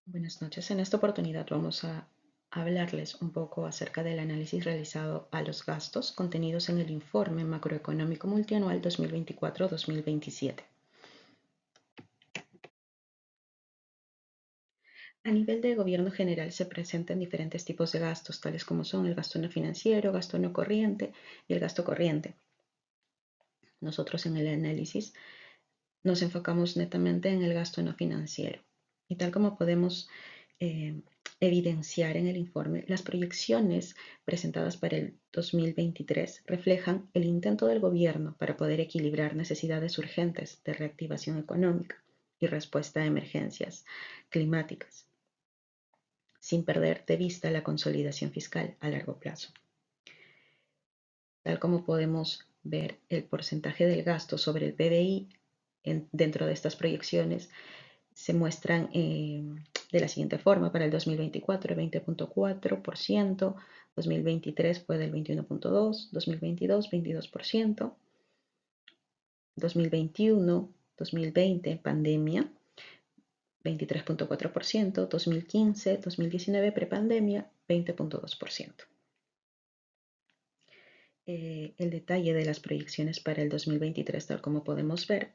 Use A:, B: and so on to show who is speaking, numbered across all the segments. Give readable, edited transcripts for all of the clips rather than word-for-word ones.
A: Buenas noches. En esta oportunidad vamos a hablarles un poco acerca del análisis realizado a los gastos contenidos en el informe macroeconómico multianual 2024-2027. A nivel de gobierno general se presentan diferentes tipos de gastos, tales como son el gasto no financiero, gasto no corriente y el gasto corriente. Nosotros en el análisis nos enfocamos netamente en el gasto no financiero. Y tal como podemos eh, evidenciar en el informe, las proyecciones presentadas para el 2023 reflejan el intento del gobierno para poder equilibrar necesidades urgentes de reactivación económica y respuesta a emergencias climáticas, sin perder de vista la consolidación fiscal a largo plazo. Tal como podemos ver, el porcentaje del gasto sobre el PBI dentro de estas proyecciones se muestran de la siguiente forma: para el 2024 el 20.4%, 2023 fue del 21.2%, 2022 22%, 2021, 2020 pandemia 23.4%, 2015, 2019 prepandemia 20.2%. El detalle de las proyecciones para el 2023, tal como podemos ver,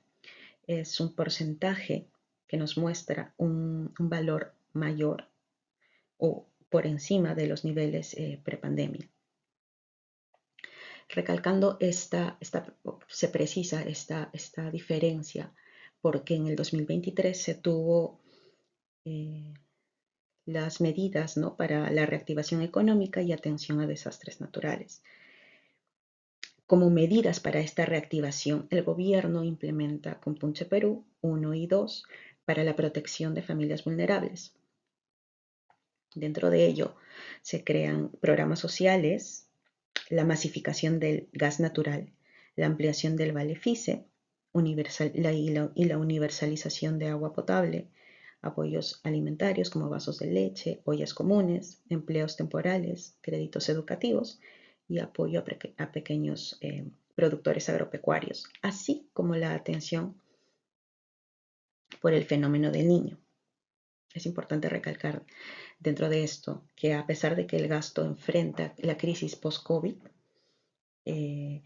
A: es un porcentaje que nos muestra un valor mayor o por encima de los niveles prepandemia. Recalcando se precisa esta diferencia porque en el 2023 se tuvo las medidas, ¿no?, para la reactivación económica y atención a desastres naturales. Como medidas para esta reactivación, el gobierno implementa Compunche Perú 1 y 2 para la protección de familias vulnerables. Dentro de ello se crean programas sociales, la masificación del gas natural, la ampliación del vale FICE y la universalización de agua potable, apoyos alimentarios como vasos de leche, ollas comunes, empleos temporales, créditos educativos y apoyo a pequeños productores agropecuarios, así como la atención por el fenómeno del niño. Es importante recalcar dentro de esto que, a pesar de que el gasto enfrenta la crisis post-COVID, el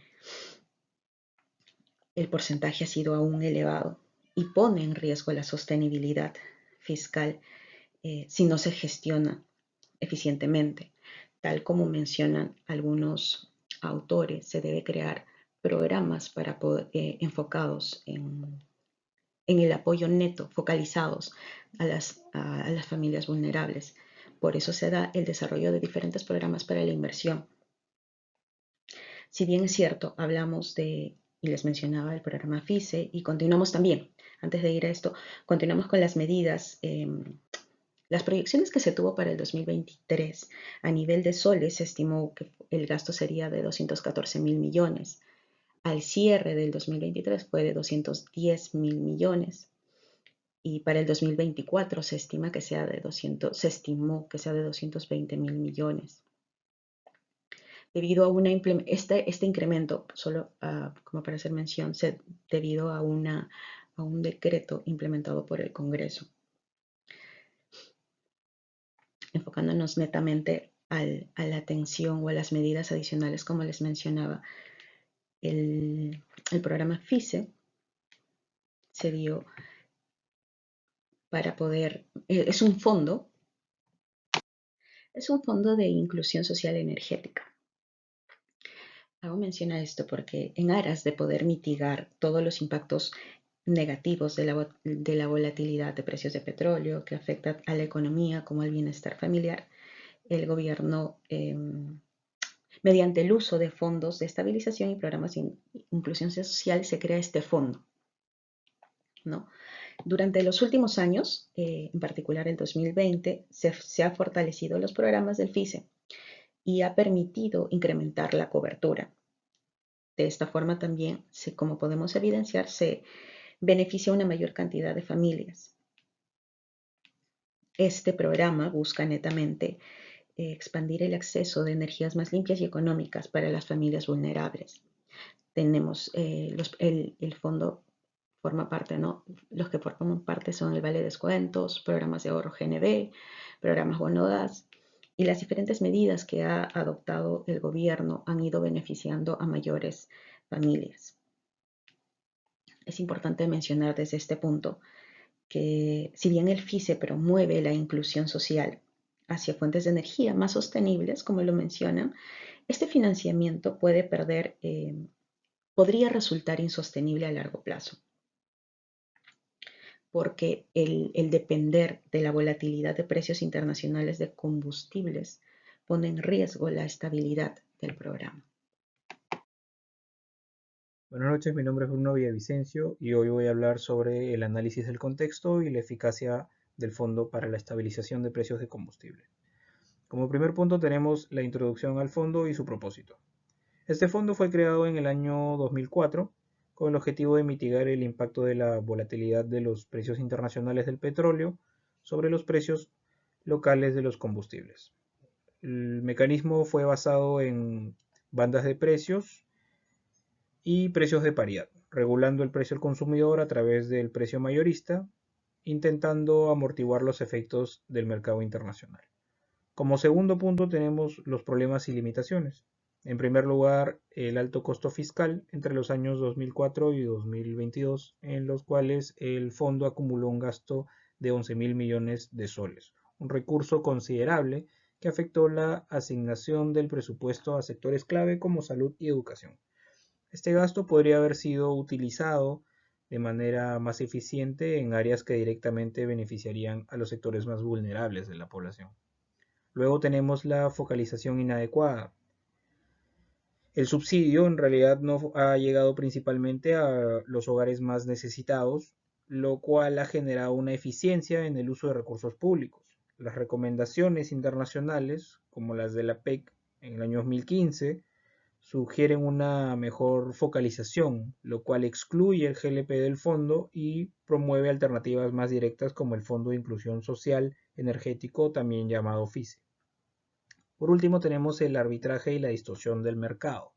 A: porcentaje ha sido aún elevado y pone en riesgo la sostenibilidad fiscal si no se gestiona eficientemente. Tal como mencionan algunos autores, se debe crear programas para enfocados en el apoyo neto, focalizados a las familias vulnerables. Por eso se da el desarrollo de diferentes programas para la inversión. Si bien es cierto, hablamos y les mencionaba el programa FICE, y continuamos también, antes de ir a esto, continuamos con las medidas, las proyecciones que se tuvo para el 2023 a nivel de soles. Se estimó que el gasto sería de 214.000 millones. Al cierre del 2023 fue de 210.000 millones. Y para el 2024 se estimó que sea de 220.000 millones. Debido a este incremento, solo como para hacer mención, debido a un decreto implementado por el Congreso, enfocándonos netamente a la atención o a las medidas adicionales, como les mencionaba. El programa FICE se dio para poder, es un fondo de inclusión social energética. Hago mención a esto porque, en aras de poder mitigar todos los impactos negativos de la volatilidad de precios de petróleo que afecta a la economía como al bienestar familiar, el gobierno, mediante el uso de fondos de estabilización y programas de inclusión social, se crea este fondo, ¿no? Durante los últimos años, en particular el 2020, se ha fortalecido los programas del FICE y ha permitido incrementar la cobertura. De esta forma también, como podemos evidenciar, se beneficia a una mayor cantidad de familias. Este programa busca netamente expandir el acceso de energías más limpias y económicas para las familias vulnerables. Tenemos el fondo forma parte, ¿no? Los que forman parte son el vale de descuentos, programas de ahorro GNB, programas Bonodas, y las diferentes medidas que ha adoptado el gobierno han ido beneficiando a mayores familias. Es importante mencionar desde este punto que si bien el FISE promueve la inclusión social hacia fuentes de energía más sostenibles, como lo mencionan, este financiamiento podría resultar insostenible a largo plazo, porque el depender de la volatilidad de precios internacionales de combustibles pone en riesgo la estabilidad del programa.
B: Buenas noches, mi nombre es Bruno Villavicencio y hoy voy a hablar sobre el análisis del contexto y la eficacia del Fondo para la Estabilización de Precios de Combustible. Como primer punto tenemos la introducción al fondo y su propósito. Este fondo fue creado en el año 2004 con el objetivo de mitigar el impacto de la volatilidad de los precios internacionales del petróleo sobre los precios locales de los combustibles. El mecanismo fue basado en bandas de precios y precios de paridad, regulando el precio al consumidor a través del precio mayorista, intentando amortiguar los efectos del mercado internacional. Como segundo punto tenemos los problemas y limitaciones. En primer lugar, el alto costo fiscal entre los años 2004 y 2022, en los cuales el fondo acumuló un gasto de 11.000 millones de soles, un recurso considerable que afectó la asignación del presupuesto a sectores clave como salud y educación. Este gasto podría haber sido utilizado de manera más eficiente en áreas que directamente beneficiarían a los sectores más vulnerables de la población. Luego tenemos la focalización inadecuada. El subsidio en realidad no ha llegado principalmente a los hogares más necesitados, lo cual ha generado una eficiencia en el uso de recursos públicos. Las recomendaciones internacionales, como las de la PEC en el año 2015, sugieren una mejor focalización, lo cual excluye el GLP del fondo y promueve alternativas más directas como el Fondo de Inclusión Social Energético, también llamado FISE. Por último, tenemos el arbitraje y la distorsión del mercado.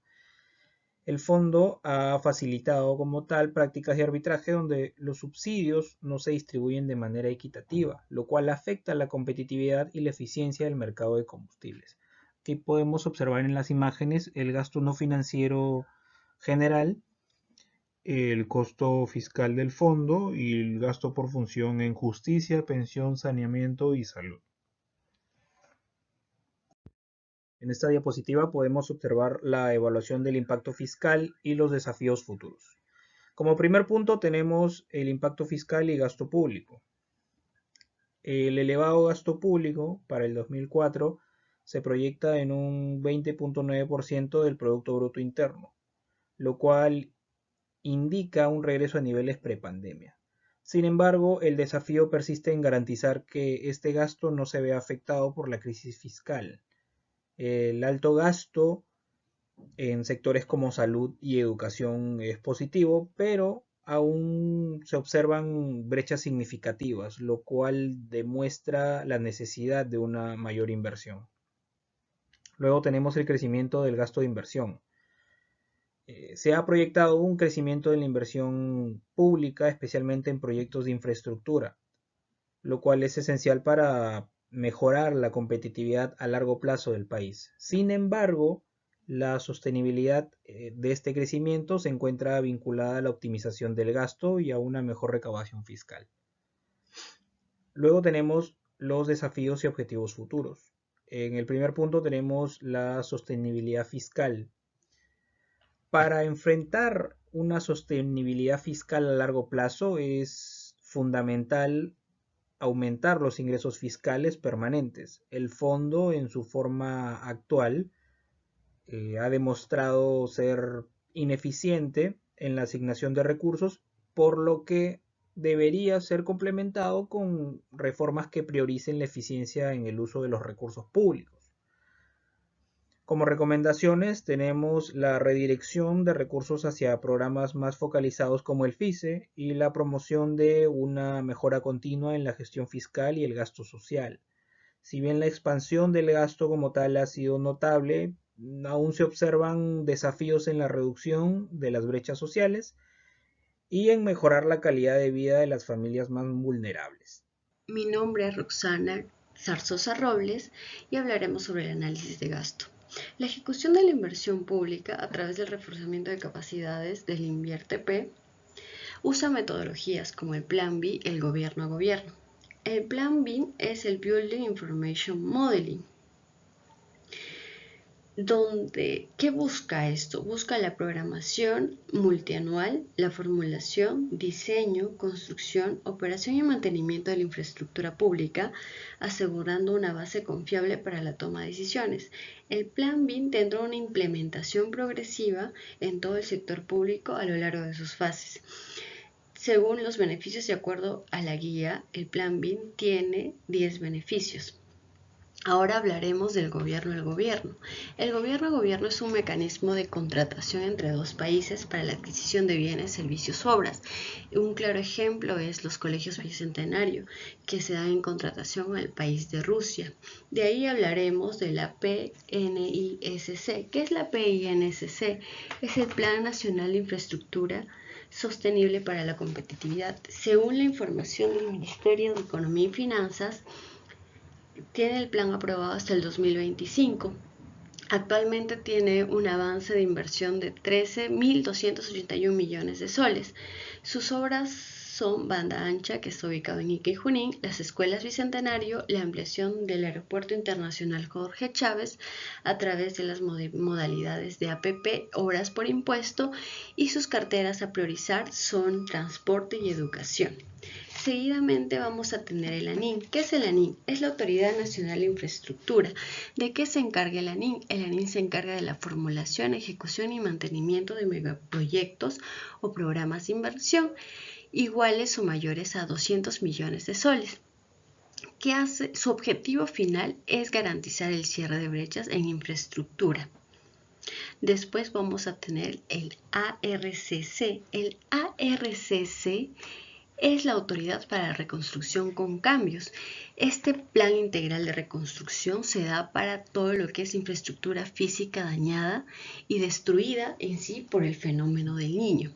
B: El fondo ha facilitado como tal prácticas de arbitraje donde los subsidios no se distribuyen de manera equitativa, lo cual afecta la competitividad y la eficiencia del mercado de combustibles. Aquí podemos observar en las imágenes el gasto no financiero general, el costo fiscal del fondo y el gasto por función en justicia, pensión, saneamiento y salud. En esta diapositiva podemos observar la evaluación del impacto fiscal y los desafíos futuros. Como primer punto tenemos el impacto fiscal y gasto público. El elevado gasto público para el 2004 se proyecta en un 20.9% del Producto Bruto Interno, lo cual indica un regreso a niveles prepandemia. Sin embargo, el desafío persiste en garantizar que este gasto no se vea afectado por la crisis fiscal. El alto gasto en sectores como salud y educación es positivo, pero aún se observan brechas significativas, lo cual demuestra la necesidad de una mayor inversión. Luego tenemos el crecimiento del gasto de inversión. Se ha proyectado un crecimiento de la inversión pública, especialmente en proyectos de infraestructura, lo cual es esencial para mejorar la competitividad a largo plazo del país. Sin embargo, la sostenibilidad de este crecimiento se encuentra vinculada a la optimización del gasto y a una mejor recaudación fiscal. Luego tenemos los desafíos y objetivos futuros. En el primer punto tenemos la sostenibilidad fiscal. Para enfrentar una sostenibilidad fiscal a largo plazo es fundamental aumentar los ingresos fiscales permanentes. El fondo en su forma actual ha demostrado ser ineficiente en la asignación de recursos, por lo que debería ser complementado con reformas que prioricen la eficiencia en el uso de los recursos públicos. Como recomendaciones tenemos la redirección de recursos hacia programas más focalizados como el FISE y la promoción de una mejora continua en la gestión fiscal y el gasto social. Si bien la expansión del gasto como tal ha sido notable, aún se observan desafíos en la reducción de las brechas sociales y en mejorar la calidad de vida de las familias más vulnerables.
C: Mi nombre es Roxana Zarzosa Robles y hablaremos sobre el análisis de gasto. La ejecución de la inversión pública a través del reforzamiento de capacidades del INVIERTE-P usa metodologías como el Plan B, el gobierno a gobierno. El Plan B es el Building Information Modeling, ¿qué busca esto? Busca la programación multianual, la formulación, diseño, construcción, operación y mantenimiento de la infraestructura pública, asegurando una base confiable para la toma de decisiones. El Plan BIM tendrá una implementación progresiva en todo el sector público a lo largo de sus fases. Según los beneficios de acuerdo a la guía, el Plan BIM tiene 10 beneficios. Ahora hablaremos del gobierno al gobierno. El gobierno a gobierno es un mecanismo de contratación entre dos países para la adquisición de bienes, servicios, obras. Un claro ejemplo es los colegios bicentenario, que se dan en contratación con el país de Rusia. De ahí hablaremos de la PNISC. ¿Qué es la PNISC? Es el Plan Nacional de Infraestructura Sostenible para la Competitividad. Según la información del Ministerio de Economía y Finanzas, tiene el plan aprobado hasta el 2025. Actualmente tiene un avance de inversión de 13.281 millones de soles. Sus obras son banda ancha, que está ubicado en Ica y Junín, las escuelas Bicentenario, la ampliación del Aeropuerto Internacional Jorge Chávez a través de las modalidades de APP, obras por impuesto, y sus carteras a priorizar son transporte y educación. Seguidamente vamos a tener el ANIN. ¿Qué es el ANIN? Es la Autoridad Nacional de Infraestructura. ¿De qué se encarga el ANIN? El ANIN se encarga de la formulación, ejecución y mantenimiento de megaproyectos o programas de inversión iguales o mayores a 200 millones de soles. ¿Qué hace? Su objetivo final es garantizar el cierre de brechas en infraestructura. Después vamos a tener el ARCC. El ARCC es la Autoridad para la Reconstrucción con Cambios. Este plan integral de reconstrucción se da para todo lo que es infraestructura física dañada y destruida en sí por el fenómeno del Niño.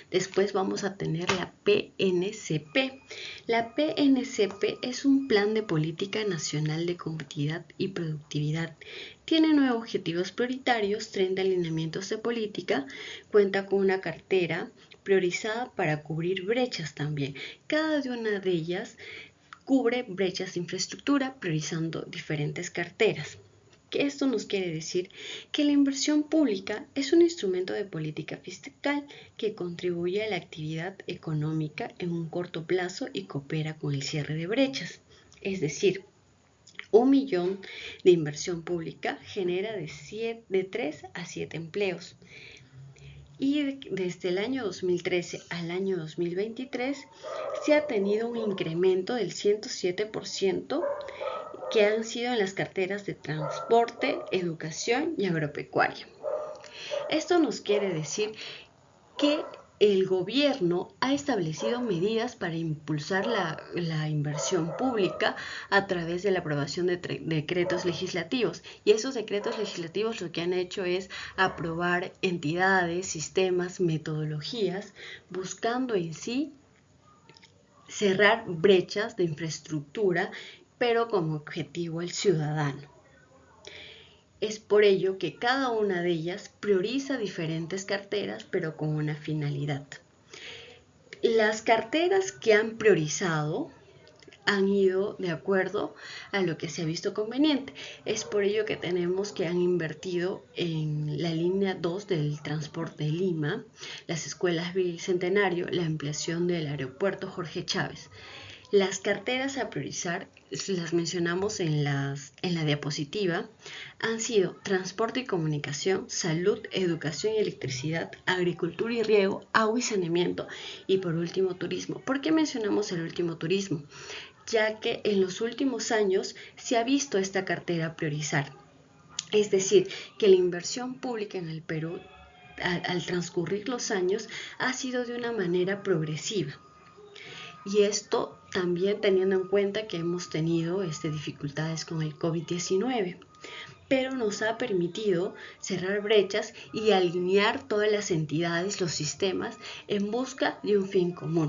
C: Después vamos a tener la PNCP. La PNCP es un plan de política nacional de competitividad y productividad. Tiene 9 objetivos prioritarios, 30 alineamientos de política, cuenta con una cartera priorizada para cubrir brechas también. Cada una de ellas cubre brechas de infraestructura priorizando diferentes carteras. Que esto nos quiere decir que la inversión pública es un instrumento de política fiscal que contribuye a la actividad económica en un corto plazo y coopera con el cierre de brechas. Es decir, 1 millón de inversión pública genera de 3 a 7 empleos. Y desde el año 2013 al año 2023 se ha tenido un incremento del 107% que han sido en las carteras de transporte, educación y agropecuaria. Esto nos quiere decir que el gobierno ha establecido medidas para impulsar la inversión pública a través de la aprobación de decretos legislativos. Y esos decretos legislativos lo que han hecho es aprobar entidades, sistemas, metodologías, buscando en sí cerrar brechas de infraestructura, pero como objetivo el ciudadano. Es por ello que cada una de ellas prioriza diferentes carteras, pero con una finalidad. Las carteras que han priorizado han ido de acuerdo a lo que se ha visto conveniente. Es por ello que tenemos que han invertido en la línea 2 del transporte de Lima, las escuelas Bicentenario, la ampliación del aeropuerto Jorge Chávez. Las carteras a priorizar, las mencionamos en la diapositiva, han sido transporte y comunicación, salud, educación y electricidad, agricultura y riego, agua y saneamiento y por último turismo. ¿Por qué mencionamos el último turismo? Ya que en los últimos años se ha visto esta cartera priorizar. Es decir, que la inversión pública en el Perú al transcurrir los años ha sido de una manera progresiva. Y esto también teniendo en cuenta que hemos tenido dificultades con el COVID-19. pero nos ha permitido cerrar brechas y alinear todas las entidades, los sistemas, en busca de un fin común.